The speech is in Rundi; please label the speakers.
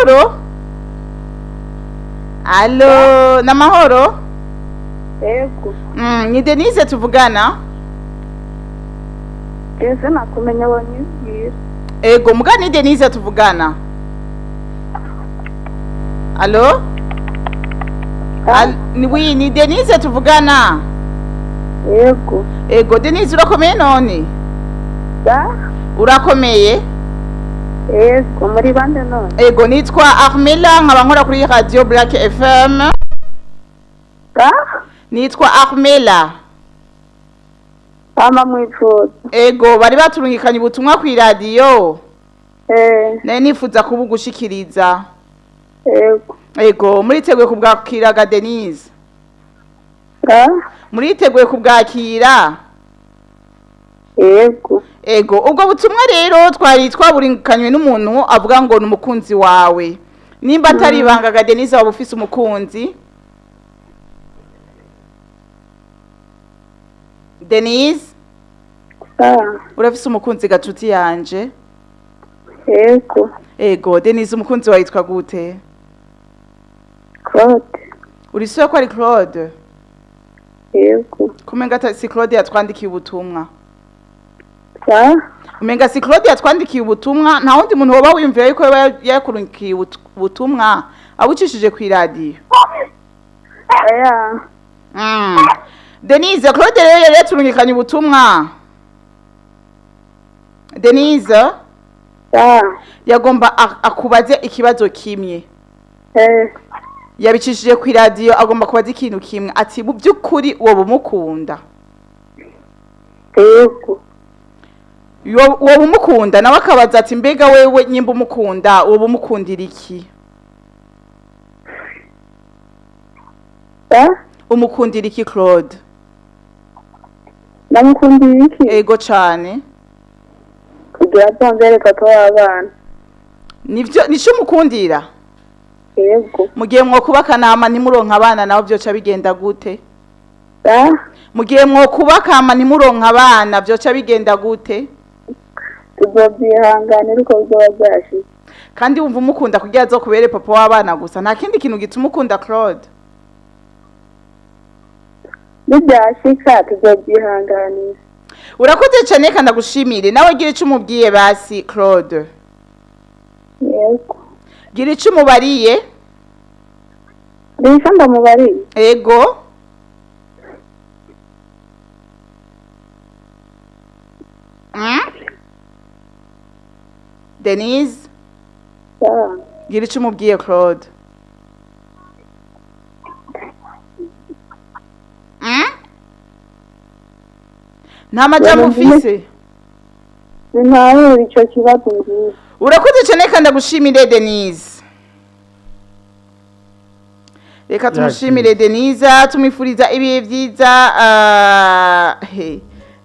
Speaker 1: Namahoro? Allo, namahoro?
Speaker 2: Yego.
Speaker 1: Ni Denise tuvugana?
Speaker 2: Ese nakumenya abanyibwira.
Speaker 1: Ego, muga ni Denise tuvugana? Allo? Ni Denise tuvugana?
Speaker 2: Yego.
Speaker 1: Ego, Denise urakomeye none? Urakomeye?
Speaker 2: Yego, muri bande none?
Speaker 1: Ego, nitwa Armela nkaba nkora kuri Radio Black FM. Nitwa Armela.
Speaker 2: Ama mwifuza.
Speaker 1: Ego, bari baturungikanye ubutumwa ku radio.
Speaker 2: Ne
Speaker 1: nifuza kubugushikiriza.
Speaker 2: Yego.
Speaker 1: Ego, muriteguye kubwakiraga Denise? Muriteguye kubwakira?
Speaker 2: Yego.
Speaker 1: Ego, ubwo butumwa rero twari twaburingikanywe n'umuntu avuga ngo numukunzi wawe. Nimba atari bangaga Denise waba ufise umukunzi? Denise? Urafise umukunzi gacuti yanje?
Speaker 2: Yego.
Speaker 1: Ego, Denise umukunzi wawe yitwa gute?
Speaker 2: Claude.
Speaker 1: Urisuye ko ari Claude?
Speaker 2: Yego.
Speaker 1: Kumenga si Claude yatwandikiye ubutumwa?
Speaker 2: Umenga
Speaker 1: si Claude yatwandikiye ubutumwa, nta wundi muntu woba wiyumvira yuko yakurungikiye ubutumwa abucishije ku radio. Denise, Claude rero yari yaturungikanye ubutumwa. Denise? Yagomba akubaze ikibazo kimwe. Yabicishije ku radio agomba kubaza ikintu kimwe ati mu byukuri wowe umukunda?
Speaker 2: Yego.
Speaker 1: Wowe umukunda nawe akabaza ati mbega wewe nyimba umukunda wowe umukundira iki? Umukundira iki Claude?
Speaker 2: Namukundira iki?
Speaker 1: Ego cyane.
Speaker 2: Kugira tonzere papa w'abana.
Speaker 1: Nivyo nico umukundira?
Speaker 2: Yego.
Speaker 1: Mugiye mwo kubaka nama ntimuronka abana naho byoca bigenda gute? Mugiye mwo kubaka ama ntimuronka abana byoca bigenda gute?
Speaker 2: Tuzobyihanganira uko bizobazashi.
Speaker 1: Kandi wumva umukunda kugira zo kubere papa w'abana gusa nta kindi kintu gituma ukunda Claude?
Speaker 2: Nibyashika tuzobyihanganira.
Speaker 1: Urakoze cyane kandi ndagushimire nawe gira ico umubwiye basi Claude.
Speaker 2: Yego.
Speaker 1: Gira ico umubariye?
Speaker 2: Bisa ndamubariye.
Speaker 1: Ego. Denise? Gira ico umubwiye Claude? Nta majambo ufise?
Speaker 2: Ntawe ico kibazo ngiye.
Speaker 1: Urakoze cyane kandi ndagushimire Denise. Reka tumushimire Denise tumwifuriza ibihe byiza